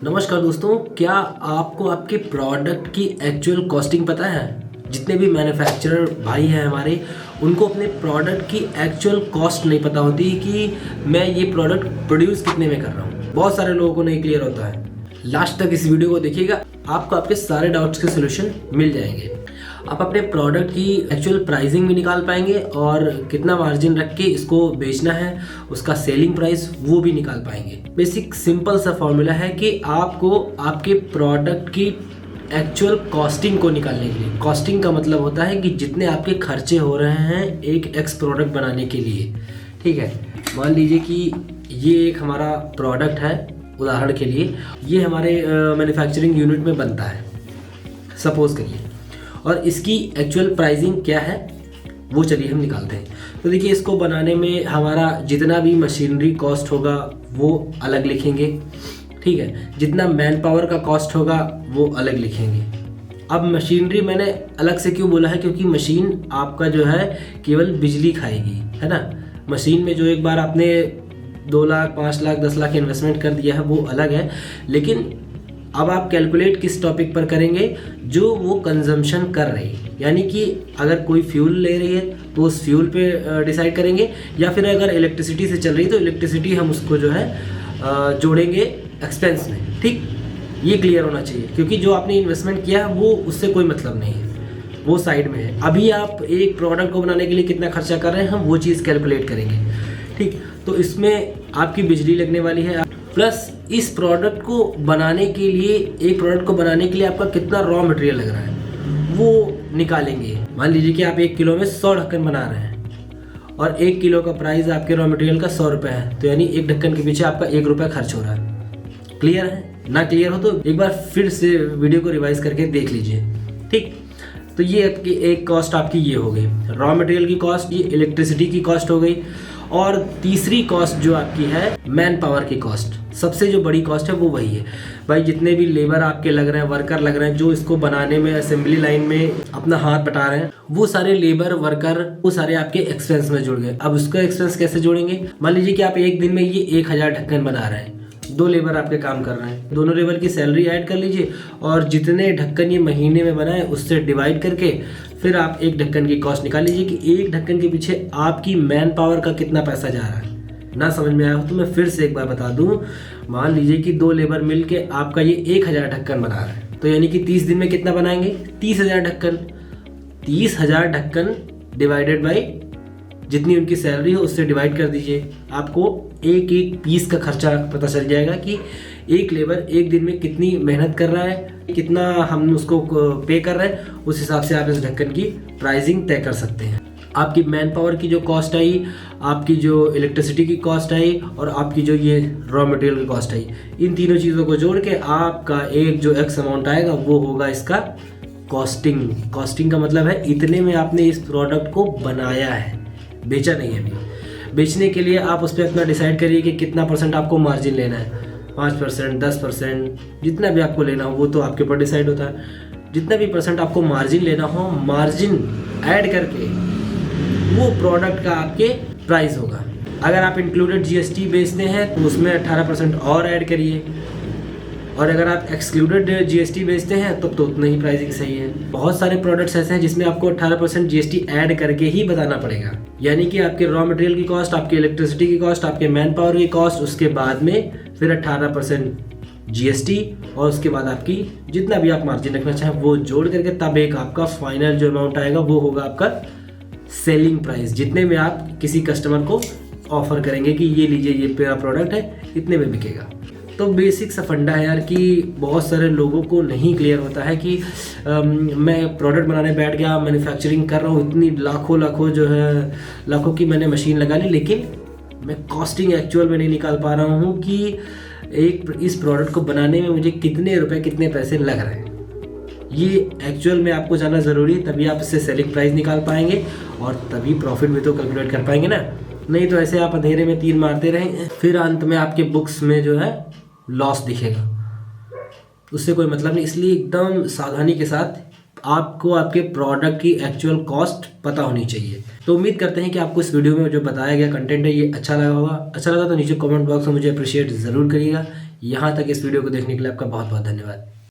नमस्कार दोस्तों, क्या आपको आपके प्रोडक्ट की एक्चुअल कॉस्टिंग पता है? जितने भी मैन्युफैक्चरर भाई हैं हमारे, उनको अपने प्रोडक्ट की एक्चुअल कॉस्ट नहीं पता होती कि मैं ये प्रोडक्ट प्रोड्यूस कितने में कर रहा हूँ। बहुत सारे लोगों को नहीं क्लियर होता है। लास्ट तक इस वीडियो को देखिएगा, आपको आपके सारे डाउट्स के सोल्यूशन मिल जाएंगे। आप अपने प्रोडक्ट की एक्चुअल प्राइसिंग भी निकाल पाएंगे और कितना मार्जिन रख के इसको बेचना है, उसका सेलिंग प्राइस वो भी निकाल पाएंगे। बेसिक सिंपल सा फॉर्मूला है कि आपको आपके प्रोडक्ट की एक्चुअल कॉस्टिंग को निकालने के लिए, कॉस्टिंग का मतलब होता है कि जितने आपके खर्चे हो रहे हैं एक एक्स प्रोडक्ट बनाने के लिए। ठीक है, मान लीजिए कि ये एक हमारा प्रोडक्ट है, उदाहरण के लिए ये हमारे मैन्युफैक्चरिंग यूनिट में बनता है, सपोज करिए, और इसकी एक्चुअल प्राइसिंग क्या है वो चलिए हम निकालते हैं। तो देखिए, इसको बनाने में हमारा जितना भी मशीनरी कॉस्ट होगा वो अलग लिखेंगे। ठीक है, जितना मैन पावर का कॉस्ट होगा वो अलग लिखेंगे। अब मशीनरी मैंने अलग से क्यों बोला है, क्योंकि मशीन आपका जो है केवल बिजली खाएगी, है ना। मशीन में जो एक बार आपने 2 लाख 5 लाख 10 लाख इन्वेस्टमेंट कर दिया है वो अलग है, लेकिन अब आप कैलकुलेट किस टॉपिक पर करेंगे, जो वो कंजम्पशन कर रही है। यानी कि अगर कोई फ्यूल ले रही है तो उस फ्यूल पे डिसाइड करेंगे, या फिर अगर इलेक्ट्रिसिटी से चल रही है तो इलेक्ट्रिसिटी हम उसको जो है जोड़ेंगे एक्सपेंस में। ठीक, ये क्लियर होना चाहिए, क्योंकि जो आपने इन्वेस्टमेंट किया है वो उससे कोई मतलब नहीं है, वो साइड में है। अभी आप एक प्रोडक्ट को बनाने के लिए कितना खर्चा कर रहे हैं हम वो चीज़ कैलकुलेट करेंगे। ठीक, तो इसमें आपकी बिजली लगने वाली है, प्लस इस प्रोडक्ट को बनाने के लिए, एक प्रोडक्ट को बनाने के लिए आपका कितना रॉ मटेरियल लग रहा है वो निकालेंगे। मान लीजिए कि आप 1 किलो में 100 ढक्कन बना रहे हैं और 1 किलो का प्राइस आपके रॉ मटेरियल का 100 रुपये है, तो यानी एक ढक्कन के पीछे आपका 1 रुपया खर्च हो रहा है। क्लियर है? ना क्लियर हो तो एक बार फिर से वीडियो को रिवाइज करके देख लीजिए। ठीक, तो ये आपकी एक कॉस्ट आपकी ये हो गई, रॉ मटेरियल की कॉस्ट, ये इलेक्ट्रिसिटी की कॉस्ट हो गई। और तीसरी कॉस्ट जो आपकी है मैन पावर की कॉस्ट, सबसे जो बड़ी कॉस्ट है वो वही है भाई। जितने भी लेबर आपके लग रहे हैं, वर्कर लग रहे हैं, जो इसको बनाने में असेंबली लाइन में अपना हाथ बटा रहे हैं, वो सारे लेबर वर्कर वो सारे आपके एक्सपेंस में जुड़ गए। अब उसका एक्सपेंस कैसे जोड़ेंगे? मान लीजिए कि आप एक दिन में ये 1000 ढक्कन बना रहे हैं, 2 लेबर आपके काम कर रहे हैं, दोनों लेबर की सैलरी ऐड कर लीजिए और जितने ढक्कन ये महीने में बनाए उससे डिवाइड करके फिर आप एक ढक्कन की कॉस्ट निकाल लीजिए कि एक ढक्कन के पीछे आपकी मैन पावर का कितना पैसा जा रहा है। ना समझ में आया हो तो मैं फिर से एक बार बता दूं, मान लीजिए कि 2 लेबर मिलके आपका ये 1000 ढक्कन बना रहे हैं, तो यानी कि 30 दिन में कितना बनाएंगे? 30,000 ढक्कन। 30,000 ढक्कन डिवाइडेड बाई जितनी उनकी सैलरी हो उससे डिवाइड कर दीजिए, आपको एक एक पीस का खर्चा पता चल जाएगा कि एक लेबर एक दिन में कितनी मेहनत कर रहा है, कितना हम उसको पे कर रहे हैं। उस हिसाब से आप इस ढक्कन की प्राइसिंग तय कर सकते हैं। आपकी मैन पावर की जो कॉस्ट आई, आपकी जो इलेक्ट्रिसिटी की कॉस्ट आई और आपकी जो ये रॉ मटेरियल की कॉस्ट आई, इन तीनों चीज़ों को जोड़ के आपका एक जो एक्स अमाउंट आएगा वो होगा इसका कॉस्टिंग। कॉस्टिंग का मतलब है इतने में आपने इस प्रोडक्ट को बनाया है, बेचा नहीं है अभी। बेचने के लिए आप उस पर अपना डिसाइड करिए कि कितना % आपको मार्जिन लेना है, 5%, 10%, जितना भी आपको लेना हो वो तो आपके ऊपर डिसाइड होता है। जितना भी % आपको मार्जिन लेना हो, मार्जिन ऐड करके वो प्रोडक्ट का आपके प्राइस होगा। अगर आप इंक्लूडेड जीएसटी बेचते हैं तो उसमें 18% और ऐड करिए, और अगर आप एक्सक्लूडेड जीएसटी बेचते हैं तो उतना ही प्राइसिंग सही है। बहुत सारे प्रोडक्ट्स ऐसे हैं जिसमें आपको 18% जीएसटी ऐड करके ही बताना पड़ेगा। यानी कि आपके रॉ मटेरियल की कॉस्ट, आपकी इलेक्ट्रिसिटी की कॉस्ट, आपके मैन पावर की कॉस्ट, उसके बाद में फिर 18% जीएसटी, और उसके बाद आपकी जितना भी आप मार्जिन रखना चाहें वो जोड़ करके तब एक आपका फाइनल जो अमाउंट आएगा वो होगा आपका सेलिंग प्राइस, जितने में आप किसी कस्टमर को ऑफर करेंगे कि ये लीजिए, ये मेरा प्रोडक्ट है, इतने में बिकेगा। तो बेसिक सा फंडा है यार, कि बहुत सारे लोगों को नहीं क्लियर होता है कि मैं प्रोडक्ट बनाने बैठ गया, मैन्युफैक्चरिंग कर रहा हूँ, इतनी लाखों जो है लाखों की मैंने मशीन लगा ली, लेकिन मैं कॉस्टिंग एक्चुअल में नहीं निकाल पा रहा हूँ कि इस प्रोडक्ट को बनाने में मुझे कितने रुपए, कितने पैसे लग रहे हैं। ये एक्चुअल में आपको जानना ज़रूरी है, तभी आप इससे सेलिंग प्राइस निकाल पाएंगे और तभी प्रॉफिट भी तो कैलकुलेट कर पाएंगे ना। नहीं तो ऐसे आप अंधेरे में तीर मारते रहेंगे, फिर अंत में आपके बुक्स में जो है लॉस दिखेगा, उससे कोई मतलब नहीं। इसलिए एकदम सावधानी के साथ आपको आपके प्रोडक्ट की एक्चुअल कॉस्ट पता होनी चाहिए। तो उम्मीद करते हैं कि आपको इस वीडियो में जो बताया गया कंटेंट है ये अच्छा लगा होगा। अच्छा लगा तो नीचे कमेंट बॉक्स में मुझे अप्रिशिएट ज़रूर करिएगा। यहाँ तक इस वीडियो को देखने के लिए आपका बहुत बहुत धन्यवाद।